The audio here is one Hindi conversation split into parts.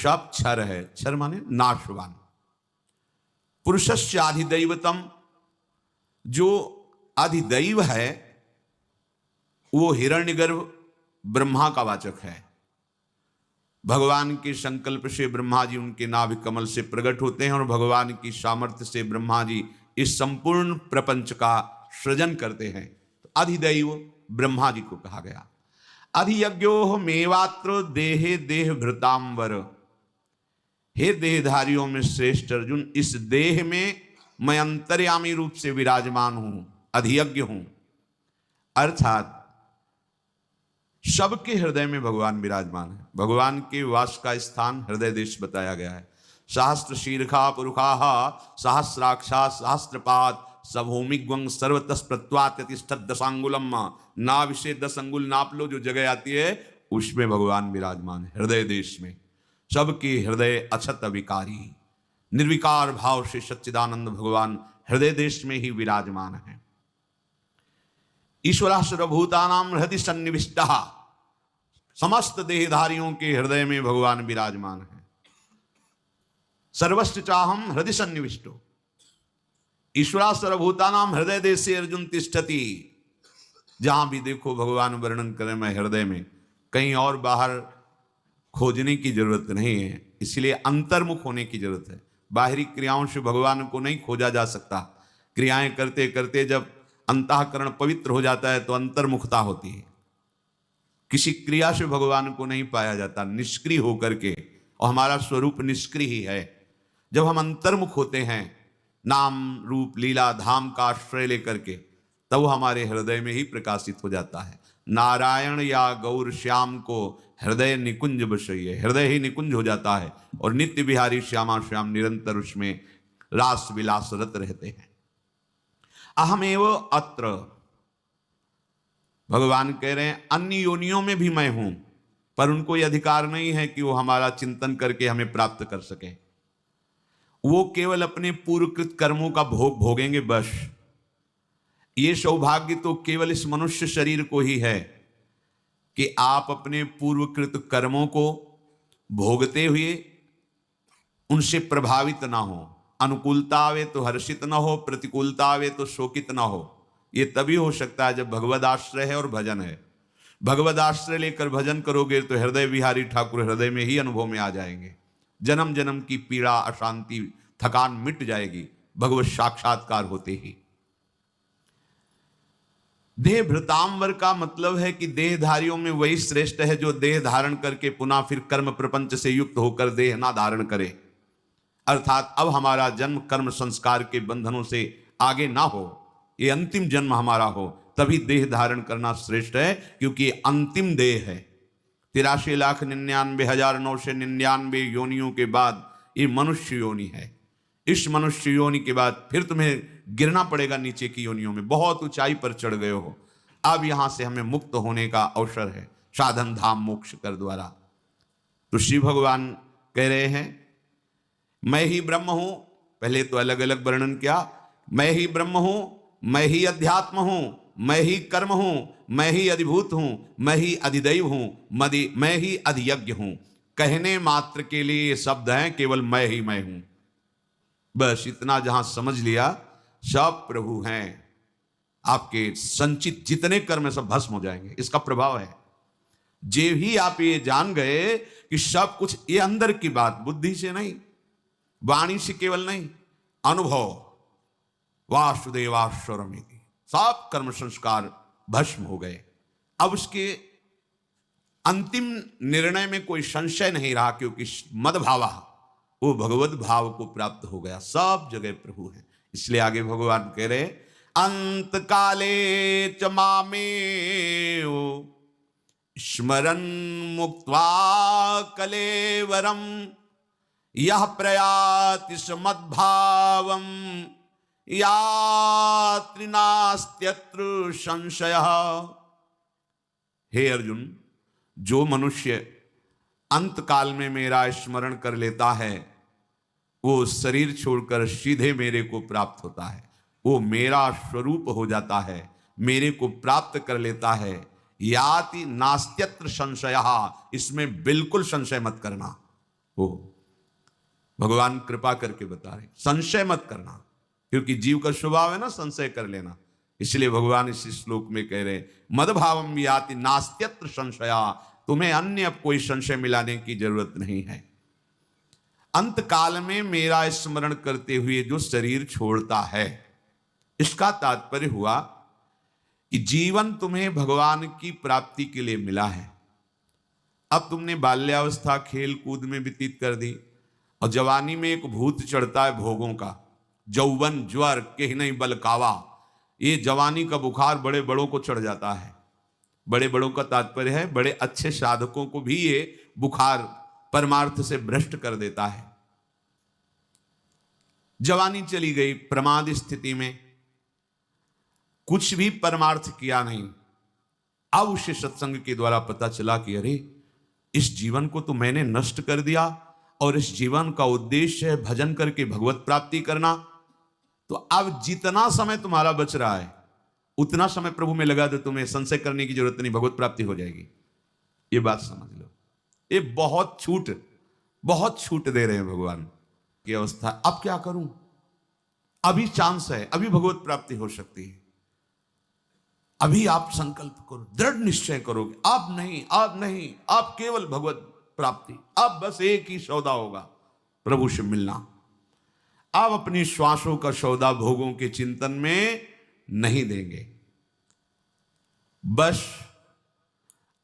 शप क्षर है, क्षर माने नाशवान। पुरुषस्य अधिदैवतम, जो अधिदैव है वो हिरण्यगर्भ ब्रह्मा का वाचक है। भगवान के संकल्प से ब्रह्मा जी उनके नाभि कमल से प्रकट होते हैं और भगवान की सामर्थ्य से ब्रह्मा जी इस संपूर्ण प्रपंच का सृजन करते हैं। तो अधिदैव ब्रह्मा जी को कहा गया। अधियज्ञो मेवात्र देहे देह भृतांबर, हे देहधारियों में श्रेष्ठ अर्जुन, इस देह में मैं अंतर्यामी रूप से विराजमान हूं, अधियज्ञ हूं। अर्थात सबके हृदय में भगवान विराजमान है। भगवान के वास का स्थान हृदय देश बताया गया है। सहस्त्र शीर्षा पुरुषाः सहस्राक्षा सहस्त्रपाद सभूमिग्वं सर्वतः प्रत्वात्यतिष्ठत् दशांगुलम, ना विषय 10 अंगुल नाप लो, जो जगह आती है उसमें भगवान विराजमान है हृदय देश में। सबके हृदय अछत अविकारी निर्विकार भाव से सच्चिदानंद भगवान हृदय देश में ही विराजमान है। ईश्वरः सर्वभूतानां हृदि सन्निविष्टः, समस्त देहधारियों के हृदय में भगवान विराजमान है। सर्वस्य चाहम हृदय सन्निविष्टो, ईश्वरः सर्वभूतानां हृदय देशे अर्जुन तिष्ठति। जहां भी देखो भगवान वर्णन करें मैं हृदय में, कहीं और बाहर खोजने की जरूरत नहीं है। इसलिए अंतर्मुख होने की जरूरत है। बाहरी क्रियाओं से भगवान को नहीं खोजा जा सकता। क्रियाएं करते करते जब अंतःकरण पवित्र हो जाता है तो अंतर्मुखता होती है। किसी क्रिया से भगवान को नहीं पाया जाता, निष्क्रिय होकर के, और हमारा स्वरूप निष्क्रिय ही है। जब हम अंतर्मुख होते हैं नाम रूप लीला धाम का आश्रय लेकर के, तब वो हमारे हृदय में ही प्रकाशित हो जाता है। नारायण या गौर श्याम को हृदय निकुंज बसइए, हृदय ही निकुंज हो जाता है और नित्य बिहारी श्यामा श्याम निरंतर उसमें रास विलास रत रहते हैं। अहमेव अत्र, भगवान कह रहे हैं अन्य योनियों में भी मैं हूं, पर उनको यह अधिकार नहीं है कि वो हमारा चिंतन करके हमें प्राप्त कर सके। वो केवल अपने पूर्वकृत कर्मों का भोग भोगेंगे बस। ये सौभाग्य तो केवल इस मनुष्य शरीर को ही है कि आप अपने पूर्वकृत कर्मों को भोगते हुए उनसे प्रभावित ना हो। अनुकूलता आवे तो हर्षित न हो, प्रतिकूलता आवे तो शोकित न हो। ये तभी हो सकता है जब भगवद आश्रय है और भजन है। भगवद आश्रय लेकर भजन करोगे तो हृदय विहारी ठाकुर हृदय में ही अनुभव में आ जाएंगे। जन्म जन्म की पीड़ा अशांति थकान मिट जाएगी भगवत साक्षात्कार होते ही। देह भृतांबर का मतलब है कि देहधारियों में वही श्रेष्ठ है जो देह धारण करके पुनः फिर कर्म प्रपंच से युक्त होकर देह ना धारण करे। अर्थात अब हमारा जन्म कर्म संस्कार के बंधनों से आगे ना हो, ये अंतिम जन्म हमारा हो, तभी देह धारण करना श्रेष्ठ है, क्योंकि ये अंतिम देह है। 83,99,999 योनियों के बाद ये मनुष्य योनि है। इस मनुष्य योनि के बाद फिर तुम्हें गिरना पड़ेगा नीचे की योनियों में। बहुत ऊंचाई पर चढ़ गए हो, अब यहां से हमें मुक्त होने का अवसर है साधन धाम मोक्ष कर द्वारा। तो श्री भगवान कह रहे हैं मैं ही ब्रह्म हूं। पहले तो अलग अलग वर्णन किया, मैं ही ब्रह्म हूं, मैं ही अध्यात्म हूं, मैं ही कर्म हूं, मैं ही अधिभूत हूं, मैं ही अधिदैव हूं, मैं ही अधियज्ञ हूं। कहने मात्र के लिए ये शब्द हैं, केवल मैं ही मैं हूं। बस इतना जहां समझ लिया, सब प्रभु हैं। आपके संचित जितने कर्म सब भस्म हो जाएंगे, इसका प्रभाव है। जे भी आप ये जान गए कि सब कुछ ये अंदर की बात, बुद्धि से नहीं, वाणी से केवल नहीं, अनुभव वासुदेवाश्वरमिति, सब कर्म संस्कार भस्म हो गए। अब उसके अंतिम निर्णय में कोई संशय नहीं रहा, क्योंकि मदभावा वो भगवत भाव को प्राप्त हो गया। सब जगह प्रभु है। इसलिए आगे भगवान कह रहे अंत काले च मामेव स्मरन् मुक्त्वा कलेवरम यह प्रयाति मद्भावम याति नास्त्यत्र संशयः। हे अर्जुन, जो मनुष्य अंत काल में मेरा स्मरण कर लेता है वो शरीर छोड़कर सीधे मेरे को प्राप्त होता है। वो मेरा स्वरूप हो जाता है, मेरे को प्राप्त कर लेता है। याति नास्त्यत्र संशयः, इसमें बिल्कुल संशय मत करना। हो। भगवान कृपा करके बता रहे, संशय मत करना, क्योंकि जीव का स्वभाव है ना संशय कर लेना। इसलिए भगवान इस श्लोक में कह रहे, मदभावम याति नास्त्यत्र संशया, तुम्हें अन्य अब कोई संशय मिलाने की जरूरत नहीं है। अंत काल में मेरा स्मरण करते हुए जो शरीर छोड़ता है, इसका तात्पर्य हुआ कि जीवन तुम्हें भगवान की प्राप्ति के लिए मिला है। अब तुमने बाल्यावस्था खेल कूद में व्यतीत कर दी, और जवानी में एक भूत चढ़ता है भोगों का, जौवन ज्वर के नहीं बलकावा। ये जवानी का बुखार बड़े बड़ों को चढ़ जाता है। बड़े बड़ों का तात्पर्य है बड़े अच्छे साधकों को भी ये बुखार परमार्थ से भ्रष्ट कर देता है। जवानी चली गई, प्रमाद स्थिति में कुछ भी परमार्थ किया नहीं। अब उसे सत्संग के द्वारा पता चला कि अरे इस जीवन को तो मैंने नष्ट कर दिया, और इस जीवन का उद्देश्य है भजन करके भगवत प्राप्ति करना। तो अब जितना समय तुम्हारा बच रहा है उतना समय प्रभु में लगा दो, तुम्हें संशय करने की जरूरत नहीं, भगवत प्राप्ति हो जाएगी। ये बात समझ लो। ये बहुत छूट दे रहे हैं भगवान की अवस्था। अब क्या करूं, अभी चांस है, अभी भगवत प्राप्ति हो सकती है। अभी आप संकल्प करो, दृढ़ निश्चय करोगे, अब नहीं, आप केवल भगवत प्राप्ति। अब बस एक ही सौदा होगा, प्रभु से मिलना। अब अपनी श्वासों का सौदा भोगों के चिंतन में नहीं देंगे। बस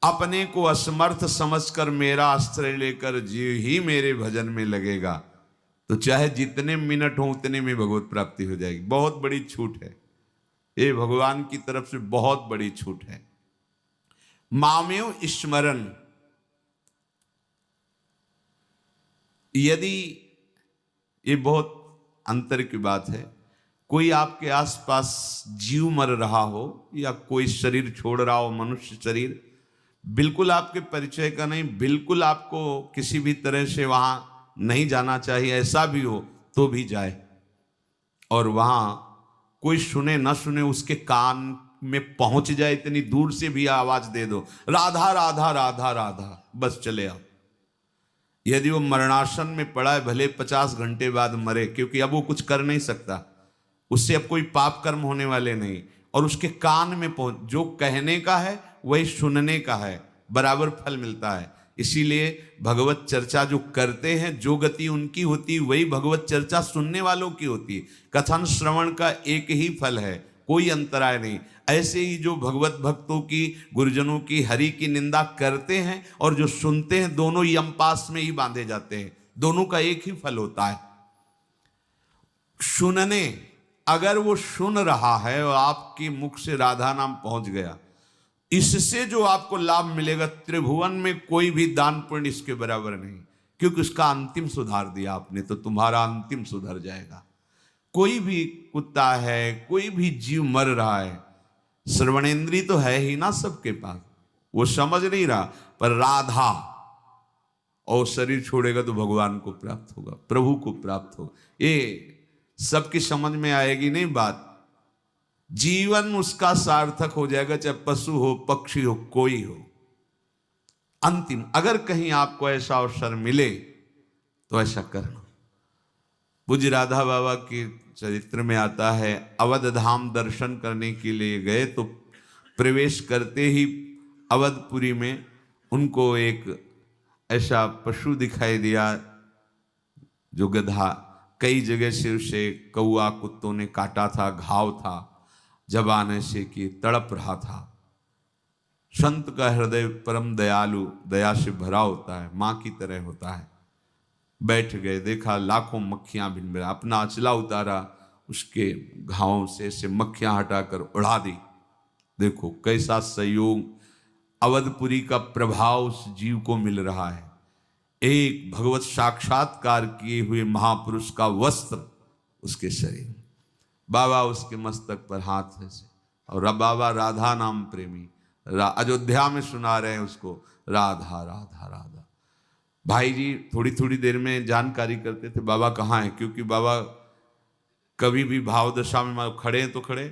अपने को असमर्थ समझकर मेरा आश्रय लेकर जीव ही मेरे भजन में लगेगा, तो चाहे जितने मिनट हो उतने में भगवत प्राप्ति हो जाएगी। बहुत बड़ी छूट है ये, भगवान की तरफ से बहुत बड़ी छूट है। मामेव स्मरण, यदि ये बहुत अंतर की बात है, कोई आपके आसपास जीव मर रहा हो या कोई शरीर छोड़ रहा हो, मनुष्य शरीर, बिल्कुल आपके परिचय का नहीं, बिल्कुल आपको किसी भी तरह से वहां नहीं जाना चाहिए, ऐसा भी हो तो भी जाए, और वहां कोई सुने ना सुने उसके कान में पहुंच जाए, इतनी दूर से भी आवाज दे दो, राधा राधा राधा राधा, बस चले आओ। यदि वो मरणासन में पड़ा है, भले 50 घंटे बाद मरे, क्योंकि अब वो कुछ कर नहीं सकता, उससे अब कोई पाप कर्म होने वाले नहीं, और उसके कान में पहुंच, जो कहने का है वही सुनने का है, बराबर फल मिलता है। इसीलिए भगवत चर्चा जो करते हैं, जो गति उनकी होती है वही भगवत चर्चा सुनने वालों की होती है। कथन श्रवण का एक ही फल है, कोई अंतराय नहीं। ऐसे ही जो भगवत भक्तों की, गुरुजनों की, हरि की निंदा करते हैं और जो सुनते हैं, दोनों यमपास में ही बांधे जाते हैं, दोनों का एक ही फल होता है। सुनने, अगर वो सुन रहा है और आपके मुख से राधा नाम पहुंच गया, इससे जो आपको लाभ मिलेगा, त्रिभुवन में कोई भी दान पुण्य इसके बराबर नहीं, क्योंकि उसका अंतिम सुधार दिया आपने, तो तुम्हारा अंतिम सुधर जाएगा। कोई भी कुत्ता है, कोई भी जीव मर रहा है, श्रवणेंद्री तो है ही ना सबके पास, वो समझ नहीं रहा, पर राधा, और शरीर छोड़ेगा तो भगवान को प्राप्त होगा, प्रभु को प्राप्त होगा। ये सबकी समझ में आएगी नहीं बात, जीवन उसका सार्थक हो जाएगा, चाहे पशु हो, पक्षी हो, कोई हो। अंतिम, अगर कहीं आपको ऐसा अवसर मिले तो ऐसा करना। पूज्य राधा बाबा के चरित्र में आता है, अवध धाम दर्शन करने के लिए गए, तो प्रवेश करते ही अवधपुरी में उनको एक ऐसा पशु दिखाई दिया जो गधा, कई जगह से उसे कौआ कुत्तों ने काटा था, घाव था, जबाने से कि तड़प रहा था। संत का हृदय परम दयालु, दया से भरा होता है, माँ की तरह होता है। बैठ गए, देखा लाखों मक्खियां भिनभिना, अपना अचला उतारा, उसके घावों से मक्खियां हटाकर उड़ा दी। देखो कैसा संयोग, अवधपुरी का प्रभाव उस जीव को मिल रहा है। एक भगवत साक्षात्कार किए हुए महापुरुष का वस्त्र उसके शरीर, बाबा उसके मस्तक पर हाथ है से, और बाबा राधा नाम प्रेमी, अयोध्या में सुना रहे हैं उसको, राधा राधा राधा। भाई जी थोड़ी थोड़ी देर में जानकारी करते थे बाबा कहाँ हैं, क्योंकि बाबा कभी भी भाव दशा में खड़े हैं तो खड़े,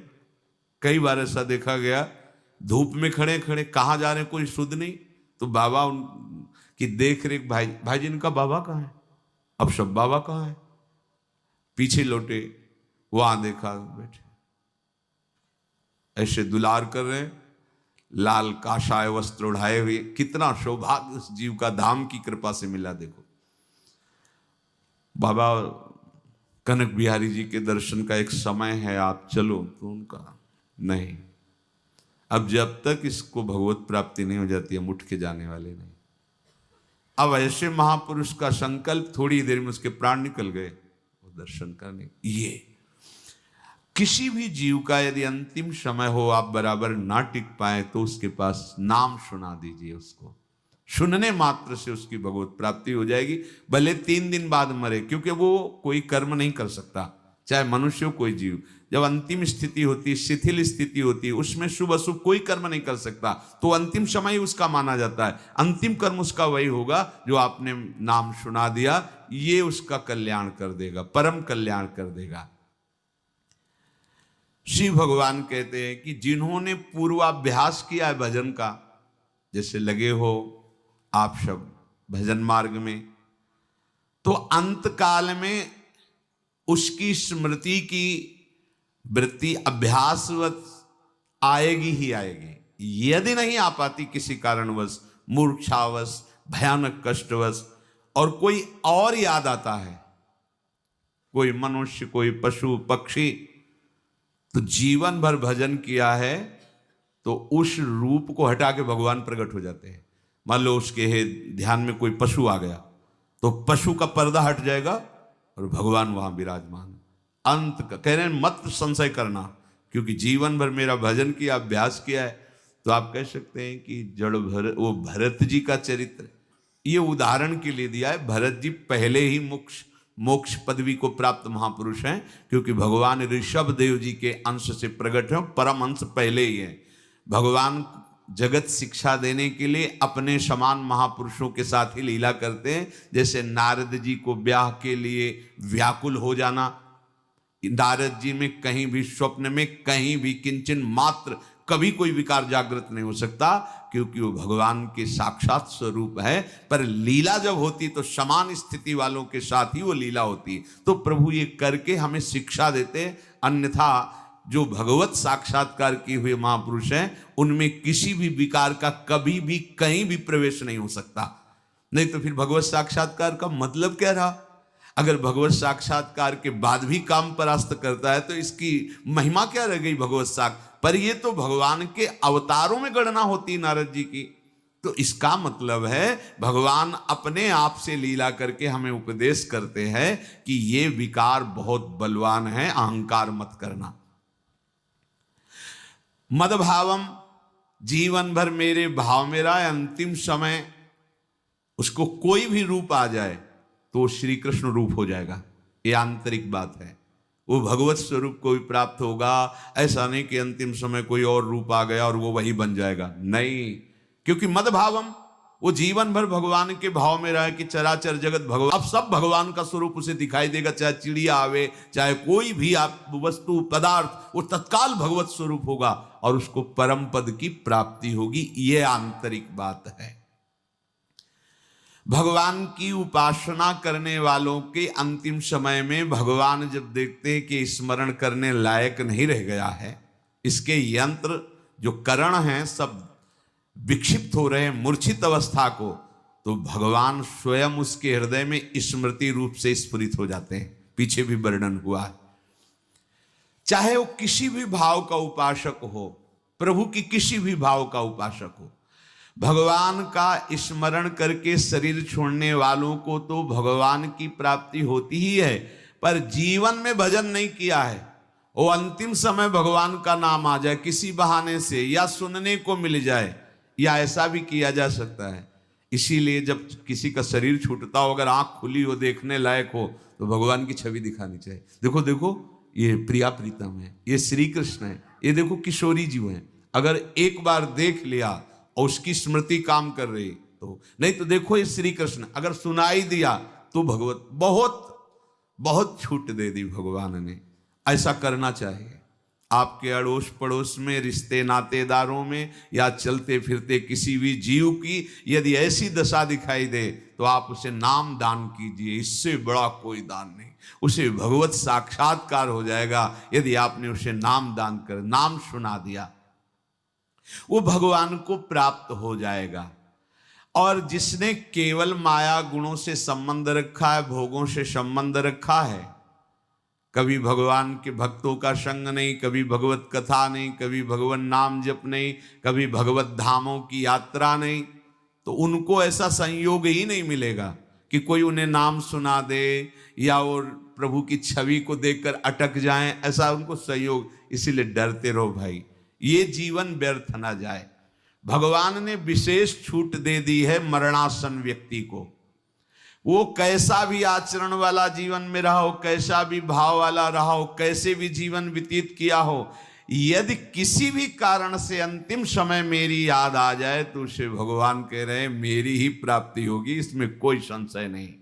कई बार ऐसा देखा गया, धूप में खड़े खड़े, कहाँ जा रहे हैं कोई शुद्ध नहीं, तो बाबा उनकी देख रेख, भाई जी इनका बाबा कहाँ है, अब सब बाबा कहाँ है? पीछे लौटे, वहां देखा बैठे ऐसे दुलार कर रहे हैं, लाल काशाय वस्त्र उड़ाए हुए। कितना सौभाग्य उस जीव का धाम की कृपा से मिला। देखो बाबा कनक बिहारी जी के दर्शन का एक समय है, आप चलो, तो उनका नहीं, अब जब तक इसको भगवत प्राप्ति नहीं हो जाती हम उठ के जाने वाले नहीं। अब ऐसे महापुरुष का संकल्प, थोड़ी देर में उसके प्राण निकल गए वो दर्शन करने। ये किसी भी जीव का यदि अंतिम समय हो, आप बराबर ना टिक पाए, तो उसके पास नाम सुना दीजिए। उसको सुनने मात्र से उसकी भगवत प्राप्ति हो जाएगी, भले 3 दिन बाद मरे, क्योंकि वो कोई कर्म नहीं कर सकता, चाहे मनुष्य हो कोई जीव। जब अंतिम स्थिति होती, शिथिल स्थिति होती, उसमें शुभ अशुभ कोई कर्म नहीं कर सकता, तो अंतिम समय उसका माना जाता है। अंतिम कर्म उसका वही होगा जो आपने नाम सुना दिया, ये उसका कल्याण कर देगा, परम कल्याण कर देगा। शिव भगवान कहते हैं कि जिन्होंने पूर्वाभ्यास किया है भजन का, जैसे लगे हो आप सब भजन मार्ग में, तो अंत काल में उसकी स्मृति की वृत्ति अभ्यासवत आएगी ही आएगी। यदि नहीं आ पाती किसी कारणवश, मूर्छावश, भयानक कष्टवश, और कोई और याद आता है, कोई मनुष्य, कोई पशु पक्षी, तो जीवन भर भजन किया है तो उस रूप को हटा के भगवान प्रकट हो जाते हैं। मान लो उसके ध्यान में कोई पशु आ गया, तो पशु का पर्दा हट जाएगा और भगवान वहां विराजमान। अंत का कह रहे हैं मत संशय करना, क्योंकि जीवन भर मेरा भजन किया, अभ्यास किया है। तो आप कह सकते हैं कि वो भरत जी का चरित्र, ये उदाहरण के लिए दिया है। भरत जी पहले ही मोक्ष पदवी को प्राप्त महापुरुष हैं, क्योंकि भगवान ऋषभ देव जी के अंश से प्रकट हैं, परम अंश पहले ही है। भगवान जगत शिक्षा देने के लिए अपने समान महापुरुषों के साथ ही लीला करते हैं। जैसे नारद जी को ब्याह के लिए व्याकुल हो जाना, नारद जी में कहीं भी स्वप्न में कहीं भी किंचन मात्र कभी कोई विकार जागृत नहीं हो सकता, क्योंकि वो भगवान के साक्षात स्वरूप है। पर लीला जब होती तो समान स्थिति वालों के साथ ही वो लीला होती। तो प्रभु ये करके हमें शिक्षा देते, अन्यथा जो भगवत साक्षात्कार किए हुए महापुरुष हैं उनमें किसी भी विकार का कभी भी कहीं भी प्रवेश नहीं हो सकता। नहीं तो फिर भगवत साक्षात्कार का मतलब क्या रहा? अगर भगवत साक्षात्कार के बाद भी काम परास्त करता है तो इसकी महिमा क्या रह गई भगवत साक्षात्कार? पर ये तो भगवान के अवतारों में गणना होती नारद जी की। तो इसका मतलब है भगवान अपने आप से लीला करके हमें उपदेश करते हैं कि ये विकार बहुत बलवान है, अहंकार मत करना। मद भावम, जीवन भर मेरे भाव में रहा, अंतिम समय उसको कोई भी रूप आ जाए तो श्री कृष्ण रूप हो जाएगा। ये आंतरिक बात है, वो भगवत स्वरूप को भी प्राप्त होगा। ऐसा नहीं कि अंतिम समय कोई और रूप आ गया और वो वही बन जाएगा, नहीं। क्योंकि मद भावम, वो जीवन भर भगवान के भाव में रहे कि चराचर जगत भगवान, अब सब भगवान का स्वरूप उसे दिखाई देगा। चाहे चिड़िया आवे, चाहे कोई भी आप वस्तु पदार्थ, वो तत्काल भगवत स्वरूप होगा और उसको परम पद की प्राप्ति होगी। ये आंतरिक बात है। भगवान की उपासना करने वालों के अंतिम समय में भगवान जब देखते हैं कि स्मरण करने लायक नहीं रह गया है, इसके यंत्र जो करण हैं सब विक्षिप्त हो रहे हैं, मूर्छित अवस्था को, तो भगवान स्वयं उसके हृदय में स्मृति रूप से स्फुरित हो जाते हैं। पीछे भी वर्णन हुआ है। चाहे वो किसी भी भाव का उपासक हो, प्रभु की किसी भी भाव का उपासक हो, भगवान का स्मरण करके शरीर छोड़ने वालों को तो भगवान की प्राप्ति होती ही है। पर जीवन में भजन नहीं किया है, वो अंतिम समय भगवान का नाम आ जाए किसी बहाने से, या सुनने को मिल जाए, या ऐसा भी किया जा सकता है। इसीलिए जब किसी का शरीर छूटता हो, अगर आंख खुली हो, देखने लायक हो, तो भगवान की छवि दिखानी चाहिए। देखो देखो, ये प्रिया प्रीतम है, ये श्री कृष्ण है, ये देखो किशोरी जी हैं। अगर एक बार देख लिया और उसकी स्मृति काम कर रही तो, नहीं तो देखो ये श्री कृष्ण, अगर सुनाई दिया तो भगवत बहुत बहुत छूट दे दी भगवान ने। ऐसा करना चाहिए। आपके अड़ोस पड़ोस में, रिश्ते नातेदारों में, या चलते फिरते किसी भी जीव की यदि ऐसी दशा दिखाई दे तो आप उसे नाम दान कीजिए, इससे बड़ा कोई दान नहीं। उसे भगवत साक्षात्कार हो जाएगा यदि आपने उसे नाम दान कर, नाम सुना दिया, वो भगवान को प्राप्त हो जाएगा। और जिसने केवल माया गुणों से संबंध रखा है, भोगों से संबंध रखा है, कभी भगवान के भक्तों का संग नहीं, कभी भगवत कथा नहीं, कभी भगवान नाम जप नहीं, कभी भगवत धामों की यात्रा नहीं, तो उनको ऐसा संयोग ही नहीं मिलेगा कि कोई उन्हें नाम सुना दे या और प्रभु की छवि को देखकर अटक जाएं, ऐसा उनको संयोग। इसीलिए डरते रहो भाई, ये जीवन व्यर्थ ना जाए। भगवान ने विशेष छूट दे दी है मरणासन व्यक्ति को। वो कैसा भी आचरण वाला जीवन में रहा हो, कैसा भी भाव वाला रहा हो, कैसे भी जीवन व्यतीत किया हो, यदि किसी भी कारण से अंतिम समय मेरी याद आ जाए तो उसे भगवान कह रहे हैं मेरी ही प्राप्ति होगी, इसमें कोई संशय नहीं।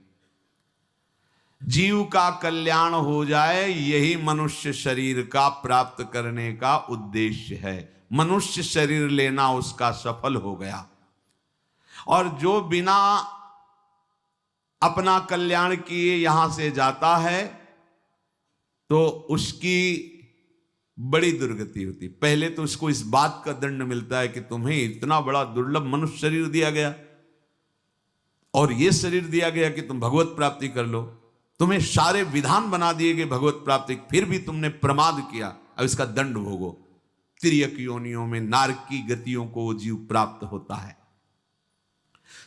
जीव का कल्याण हो जाए, यही मनुष्य शरीर का प्राप्त करने का उद्देश्य है। मनुष्य शरीर लेना उसका सफल हो गया। और जो बिना अपना कल्याण किए यहां से जाता है तो उसकी बड़ी दुर्गति होती। पहले तो उसको इस बात का दंड मिलता है कि तुम्हें इतना बड़ा दुर्लभ मनुष्य शरीर दिया गया और यह शरीर दिया गया कि तुम भगवत प्राप्ति कर लो, तुम्हें सारे विधान बना दिए गए भगवत प्राप्ति, फिर भी तुमने प्रमाद किया, अब इसका दंड भोगो। तिर्यक योनियों में नारकी गतियों को वो जीव प्राप्त होता है।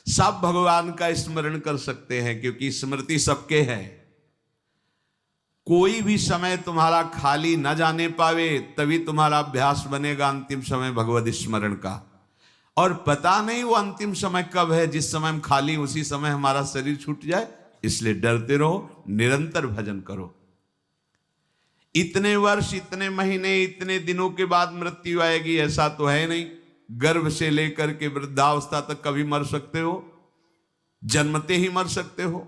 सब भगवान का स्मरण कर सकते हैं क्योंकि स्मृति सबके है। कोई भी समय तुम्हारा खाली न जाने पावे, तभी तुम्हारा अभ्यास बनेगा अंतिम समय भगवत स्मरण का। और पता नहीं वो अंतिम समय कब है, जिस समय हम खाली उसी समय हमारा शरीर छूट जाए। इसलिए डरते रहो, निरंतर भजन करो। इतने वर्ष, इतने महीने, इतने दिनों के बाद मृत्यु आएगी ऐसा तो है नहीं। गर्भ से लेकर के वृद्धावस्था तक कभी मर सकते हो, जन्मते ही मर सकते हो,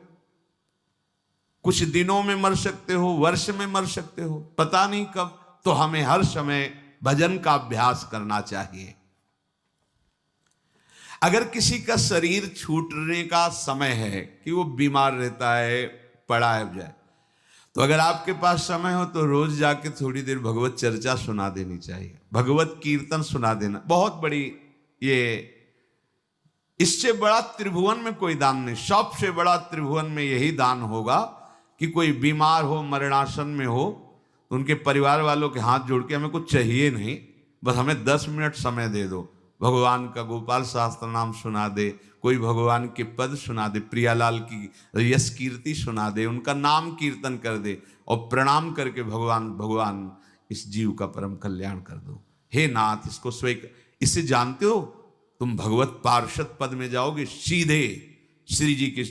कुछ दिनों में मर सकते हो, वर्ष में मर सकते हो, पता नहीं कब। तो हमें हर समय भजन का अभ्यास करना चाहिए। अगर किसी का शरीर छूटने का समय है कि वो बीमार रहता है, पड़ा है जाए, तो अगर आपके पास समय हो तो रोज जाके थोड़ी देर भगवत चर्चा सुना देनी चाहिए, भगवत कीर्तन सुना देना। बहुत बड़ी ये, इससे बड़ा त्रिभुवन में कोई दान नहीं। सबसे बड़ा त्रिभुवन में यही दान होगा कि कोई बीमार हो, मरणासन में हो, तो उनके परिवार वालों के हाथ जोड़ के हमें कुछ चाहिए नहीं, बस हमें 10 मिनट समय दे दो, भगवान का गोपाल शास्त्र नाम सुना दे, कोई भगवान के पद सुना दे, प्रियालाल की यश कीर्ति सुना दे, उनका नाम कीर्तन कर दे और प्रणाम करके भगवान इस जीव का परम कल्याण कर दो। हे नाथ, इसको स्वीकार। इसे जानते हो, तुम भगवत पार्षद पद में जाओगे, सीधे श्री जी के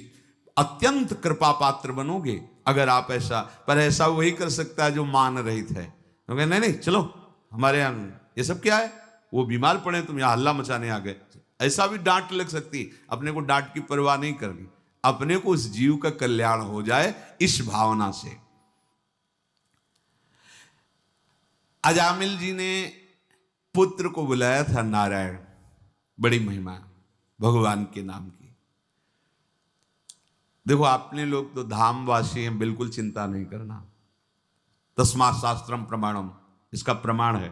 अत्यंत कृपा पात्र बनोगे अगर आप ऐसा। पर ऐसा वही कर सकता है जो मान रहित है। तो नहीं नहीं चलो हमारे यहाँ, ये सब क्या है, वो बीमार पड़े तुम यहाँ हल्ला मचाने आ गए, ऐसा भी डांट लग सकती। अपने को डांट की परवाह नहीं करनी, अपने को उस जीव का कल्याण हो जाए इस भावना से। अजामिल जी ने पुत्र को बुलाया था नारायण, बड़ी महिमा भगवान के नाम की। देखो आपने लोग तो धामवासी हैं, बिल्कुल चिंता नहीं करना। तस्मात् शास्त्रम प्रमाणम, इसका प्रमाण है।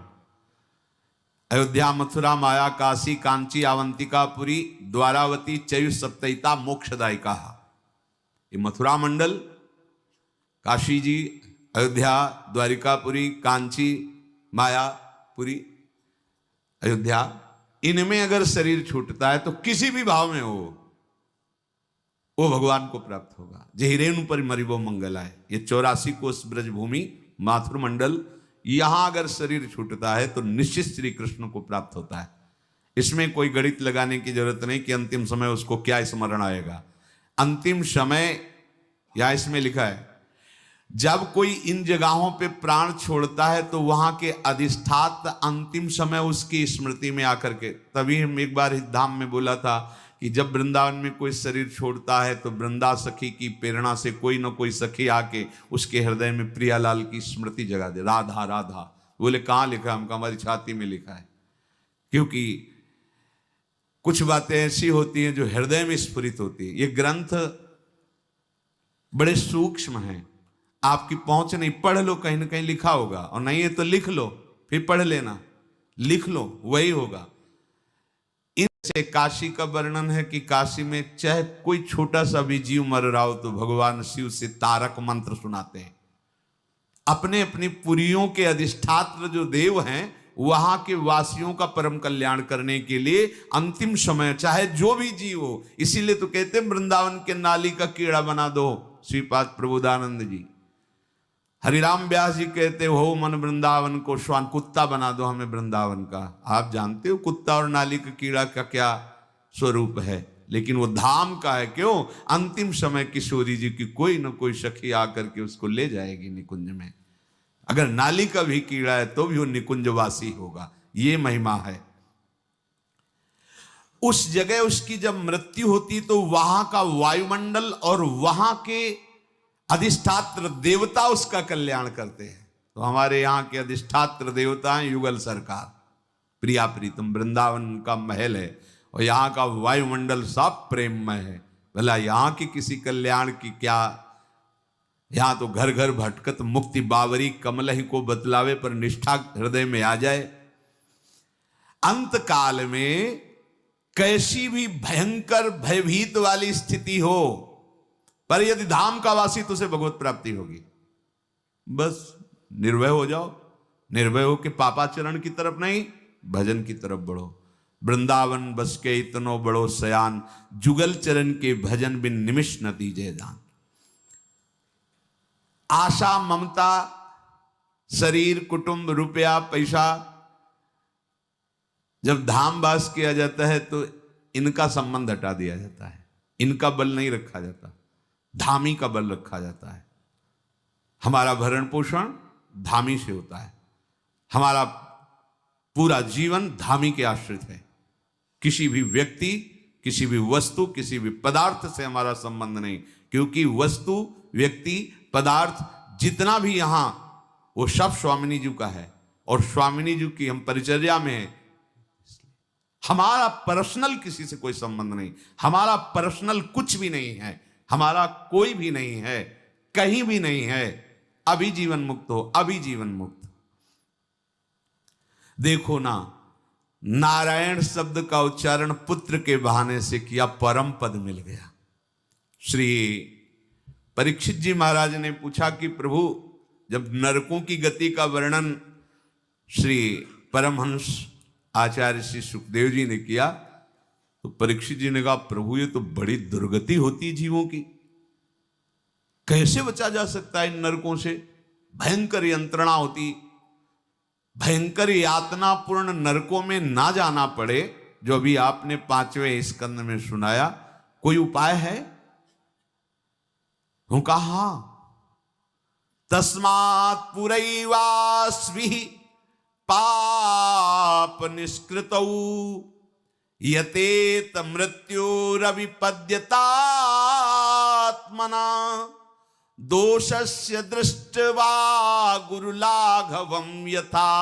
अयोध्या, मथुरा, माया, काशी, कांची, अवंतिका, पुरी, द्वारावती, चयु सप्तहिता मोक्षदायिका। ये मथुरा मंडल, काशी जी, अयोध्या, द्वारिकापुरी, कांची, मायापुरी, अयोध्या, इनमें अगर शरीर छूटता है तो किसी भी भाव में हो वो भगवान को प्राप्त होगा। जहिरेनु पर मरिबो मंगलाय, ये 84 कोस ब्रजभूमि माथुर मंडल, यहां अगर शरीर छूटता है तो निश्चित श्री कृष्ण को प्राप्त होता है। इसमें कोई गणित लगाने की जरूरत नहीं कि अंतिम समय उसको क्या स्मरण आएगा। अंतिम समय, या इसमें लिखा है, जब कोई इन जगहों पे प्राण छोड़ता है तो वहां के अधिष्ठात अंतिम समय उसकी स्मृति में आकर के, तभी हम एक बार इस धाम में बोला था कि जब वृंदावन में कोई शरीर छोड़ता है तो वृंदा सखी की प्रेरणा से कोई ना कोई सखी आके उसके हृदय में प्रियालाल की स्मृति जगा दे, राधा राधा। बोले कहाँ लिखा? हमको हमारी छाती में लिखा है। क्योंकि कुछ बातें ऐसी होती हैं जो हृदय में स्फुरित होती है। ये ग्रंथ बड़े सूक्ष्म हैं, आपकी पहुंच नहीं। पढ़ लो, कहीं ना कहीं लिखा होगा, और नहीं है तो लिख लो, फिर पढ़ लेना, लिख लो, वही होगा। इनसे काशी का वर्णन है कि काशी में चाहे कोई छोटा सा भी जीव मर रहा हो तो भगवान शिव से तारक मंत्र सुनाते हैं। अपने अपनी पुरियों के अधिष्ठात्र जो देव हैं, वहां के वासियों का परम कल्याण करने के लिए अंतिम समय चाहे जो भी जीव हो, इसीलिए तो कहते हैं वृंदावन के नाली का कीड़ा बना दो। श्रीपाद प्रबोधानंद जी, हरिराम व्यास जी कहते हो मन वृंदावन को श्वान, कुत्ता बना दो हमें वृंदावन का। आप जानते हो कुत्ता और नाली का कीड़ा का क्या स्वरूप है, लेकिन वो धाम का है। क्यों? अंतिम समय किशोरी जी की कोई न कोई सखी आकर के उसको ले जाएगी निकुंज में। अगर नाली का भी कीड़ा है तो भी वो निकुंजवासी होगा, ये महिमा है। उस जगह उसकी जब मृत्यु होती तो वहां का वायुमंडल और वहां के अधिष्ठात्र देवता उसका कल्याण करते हैं। तो हमारे यहाँ के अधिष्ठात्र देवता हैं युगल सरकार, प्रिया प्रीतम, वृंदावन का महल है और यहाँ का वायुमंडल सब प्रेममय है। भला यहाँ की किसी कल्याण की क्या? यहाँ तो घर घर भटकत मुक्ति बावरी कमल ही को बतलावे, पर निष्ठा हृदय में आ जाए। अंत काल में कैसी भी भयंकर भयभीत वाली स्थिति हो, पर यदि धाम का वासी तो उसे भगवत प्राप्ति होगी। बस निर्भय हो जाओ, निर्भय हो के पापाचरण की तरफ नहीं, भजन की तरफ बढ़ो। वृंदावन बस के इतनो बड़ो सयान, जुगल चरण के भजन बिन निमिष न दीजे दान। आशा ममता, शरीर, कुटुंब, रुपया, पैसा, जब धाम वास किया जाता है तो इनका संबंध हटा दिया जाता है, इनका बल नहीं रखा जाता, धामी का बल रखा जाता है। हमारा भरण पोषण धामी से होता है, हमारा पूरा जीवन धामी के आश्रित है। किसी भी व्यक्ति, किसी भी वस्तु, किसी भी पदार्थ से हमारा संबंध नहीं, क्योंकि वस्तु, व्यक्ति, पदार्थ जितना भी यहां, वो सब स्वामिनी जी का है और स्वामिनी जी की हम परिचर्या में है। हमारा पर्सनल किसी से कोई संबंध नहीं, हमारा पर्सनल कुछ भी नहीं है, हमारा कोई भी नहीं है, कहीं भी नहीं है। अभी जीवन मुक्त हो, अभी जीवन मुक्त। देखो ना, नारायण शब्द का उच्चारण पुत्र के बहाने से किया, परम पद मिल गया। श्री परीक्षित जी महाराज ने पूछा कि प्रभु, जब नरकों की गति का वर्णन श्री परमहंस आचार्य श्री सुखदेव जी ने किया तो परीक्षित जी ने कहा, प्रभु ये तो बड़ी दुर्गति होती है जीवों की, कैसे बचा जा सकता है इन नरकों से? भयंकर यंत्रणा होती, भयंकर यातना पूर्ण नरकों में ना जाना पड़े, जो अभी आपने 5वें स्कंद में सुनाया। कोई उपाय है? हूं कहा, तस्मात् पुरैवास्मि पाप निष्कृतौ यतेत मृत्युरविपद्यतात्मना दोषस्य दृष्ट्वा गुरुलाघवं यथा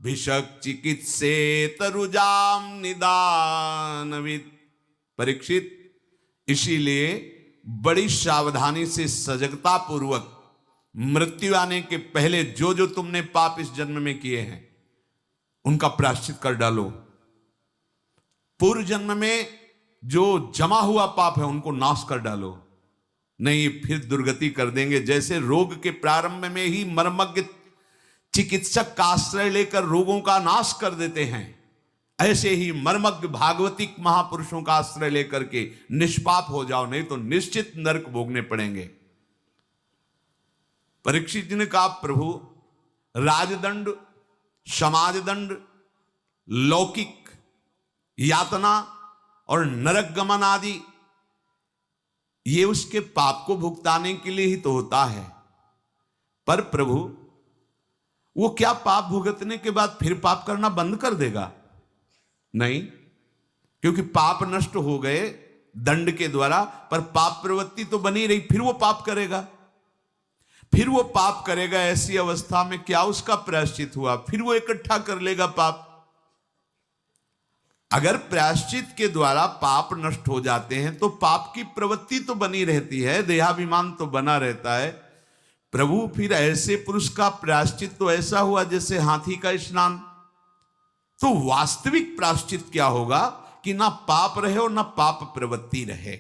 भिषक चिकित्सेत रुजाम निदानविद। परीक्षित, इसीलिए बड़ी सावधानी से, सजगता पूर्वक मृत्यु आने के पहले जो जो तुमने पाप इस जन्म में किए हैं उनका प्रायश्चित कर डालो। पूर्व जन्म में जो जमा हुआ पाप है उनको नाश कर डालो, नहीं फिर दुर्गति कर देंगे। जैसे रोग के प्रारंभ में ही मर्मज्ञ चिकित्सक का आश्रय लेकर रोगों का नाश कर देते हैं, ऐसे ही मर्मज्ञ भागवतिक महापुरुषों का आश्रय लेकर के निष्पाप हो जाओ, नहीं तो निश्चित नरक भोगने पड़ेंगे। परीक्षित जी ने कहा, प्रभु राजदंड, समाजदंड, लौकिक यातना और नरक गमन आदि, ये उसके पाप को भुगताने के लिए ही तो होता है। पर प्रभु वो क्या पाप भुगतने के बाद फिर पाप करना बंद कर देगा? नहीं, क्योंकि पाप नष्ट हो गए दंड के द्वारा, पर पाप प्रवृत्ति तो बनी रही, फिर वो पाप करेगा, फिर वो पाप करेगा। ऐसी अवस्था में क्या उसका प्रायश्चित हुआ? फिर वो इकट्ठा कर लेगा पाप। अगर प्रायश्चित के द्वारा पाप नष्ट हो जाते हैं तो पाप की प्रवृत्ति तो बनी रहती है, देहाभिमान तो बना रहता है। प्रभु फिर ऐसे पुरुष का प्रायश्चित तो ऐसा हुआ जैसे हाथी का स्नान। तो वास्तविक प्रायश्चित क्या होगा कि ना पाप रहे और ना पाप प्रवृत्ति रहे।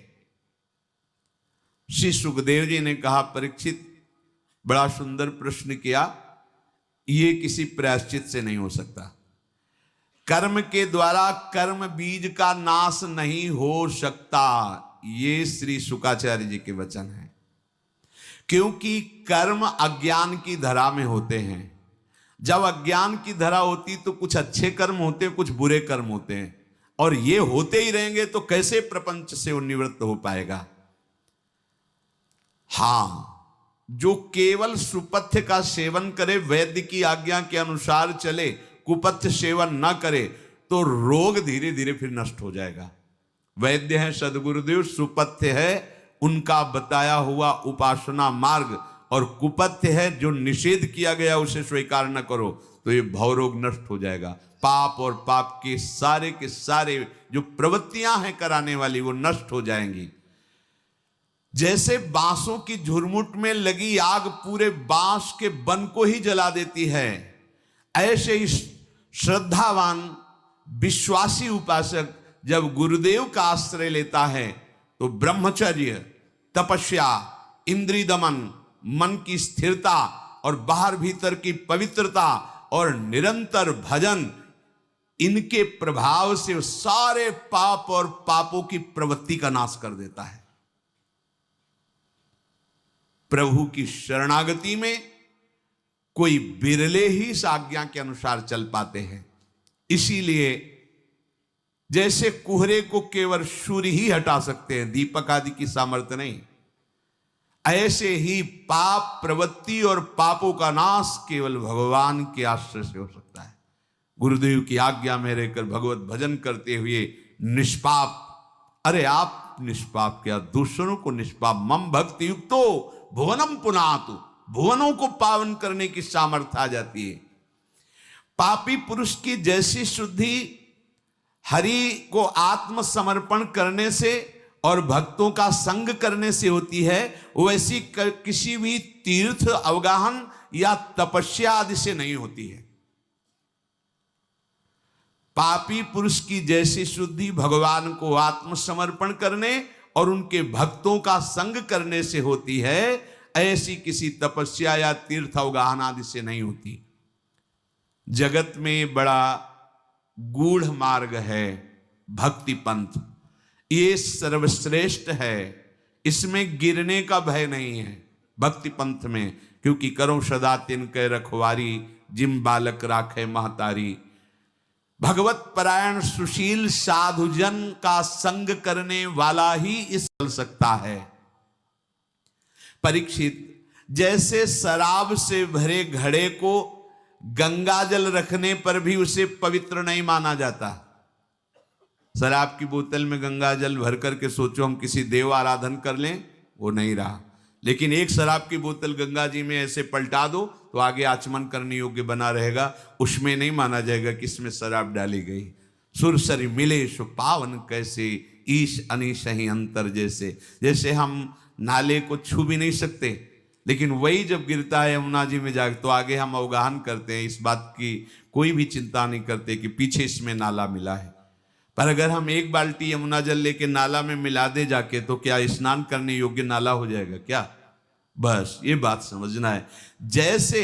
श्री सुखदेव जी ने कहा, परीक्षित बड़ा सुंदर प्रश्न किया, ये किसी प्रायश्चित से नहीं हो सकता। कर्म के द्वारा कर्म बीज का नाश नहीं हो सकता, ये श्री शुकाचार्य जी के वचन हैं। क्योंकि कर्म अज्ञान की धरा में होते हैं। जब अज्ञान की धरा होती तो कुछ अच्छे कर्म होते हैं, कुछ बुरे कर्म होते हैं, और ये होते ही रहेंगे तो कैसे प्रपंच से वो निवृत्त हो पाएगा। हां, जो केवल सुपथ्य का सेवन करे, वैद्य की आज्ञा के अनुसार चले, कुपथ्य सेवन न करे, तो रोग धीरे धीरे फिर नष्ट हो जाएगा। वैद्य है सदगुरुदेव, सुपथ्य है उनका बताया हुआ उपासना मार्ग, और कुपथ्य है जो निषेध किया गया उसे स्वीकार न करो, तो ये भवरोग नष्ट हो जाएगा। पाप और पाप के सारे जो प्रवृत्तियां हैं कराने वाली, वो नष्ट हो जाएंगी। जैसे बांसों की झुरमुट में लगी आग पूरे बांस के वन को ही जला देती है, ऐसे ही श्रद्धावान विश्वासी उपासक जब गुरुदेव का आश्रय लेता है तो ब्रह्मचर्य, तपस्या, इंद्रिय दमन, मन की स्थिरता और बाहर भीतर की पवित्रता और निरंतर भजन, इनके प्रभाव से सारे पाप और पापों की प्रवृत्ति का नाश कर देता है। प्रभु की शरणागति में कोई बिरले ही इस आज्ञा के अनुसार चल पाते हैं। इसीलिए जैसे कोहरे को केवल सूर्य ही हटा सकते हैं, दीपक आदि की सामर्थ्य नहीं, ऐसे ही पाप प्रवृत्ति और पापों का नाश केवल भगवान के आश्रय से हो सकता है। गुरुदेव की आज्ञा में रहकर भगवत भजन करते हुए निष्पाप, अरे आप निष्पाप क्या, दूसरों को निष्पाप, मम भक्ति युक्तो भुवनम पुनातु, भुवनों को पावन करने की सामर्थ्य आ जाती है। पापी पुरुष की जैसी शुद्धि हरि को आत्मसमर्पण करने से और भक्तों का संग करने से होती है, वैसी किसी भी तीर्थ, अवगाहन या तपस्या आदि से नहीं होती है। पापी पुरुष की जैसी शुद्धि भगवान को आत्मसमर्पण करने और उनके भक्तों का संग करने से होती है, ऐसी किसी तपस्या या तीर्थ अवगाहन आदि से नहीं होती। जगत में बड़ा गूढ़ मार्ग है भक्ति पंथ, ये सर्वश्रेष्ठ है, इसमें गिरने का भय नहीं है भक्ति पंथ में। क्योंकि करो सदा तिनके रखवारी, जिम बालक राखे महतारी। भगवत परायण सुशील साधुजन का संग करने वाला ही इस चल सकता है। परीक्षित, जैसे शराब से भरे घड़े को गंगा जल रखने पर भी उसे पवित्र नहीं माना जाता। शराब की बोतल में गंगा जल भर करके सोचो हम किसी देव आराधन कर लें, वो नहीं रहा। लेकिन एक शराब की बोतल गंगा जी में ऐसे पलटा दो तो आगे आचमन करने योग्य बना रहेगा, उसमें नहीं माना जाएगा कि इसमें शराब डाली गई। सुरसरी मिले सो पावन कैसे, ईश अनीश ही अंतर जैसे। जैसे हम नाले को छू भी नहीं सकते, लेकिन वही जब गिरता है यमुना जी में जाके तो आगे हम अवगाहन करते हैं, इस बात की कोई भी चिंता नहीं करते कि पीछे इसमें नाला मिला है। पर अगर हम एक बाल्टी यमुना जल लेके नाला में मिला दे जाके, तो क्या स्नान करने योग्य नाला हो जाएगा क्या? बस ये बात समझना है। जैसे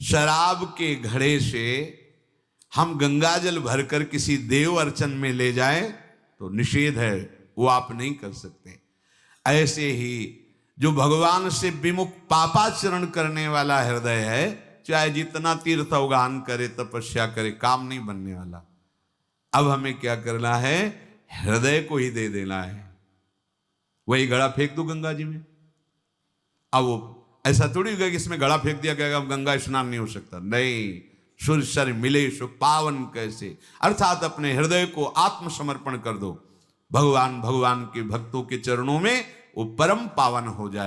शराब के घड़े से हम गंगा जल भरकर किसी देव अर्चन में ले जाएं तो निषेध है, वो आप नहीं कर सकते। ऐसे ही जो भगवान से विमुख पापाचरण करने वाला हृदय है, चाहे जितना तीर्थ अवगाहन करे, तपस्या करे, काम नहीं बनने वाला। अब हमें क्या करना है? हृदय को ही दे देना है। वही घड़ा फेंक दो गंगा जी में। अब वो ऐसा थोड़ी होगा कि इसमें घड़ा फेंक दिया गया अब गंगा स्नान नहीं हो सकता। नहीं, सुरसर मिले सो पावन कैसे, अर्थात अपने हृदय को आत्मसमर्पण कर दो। भगवान के भक्तों के चरणों में वो परम पावन हो जाए।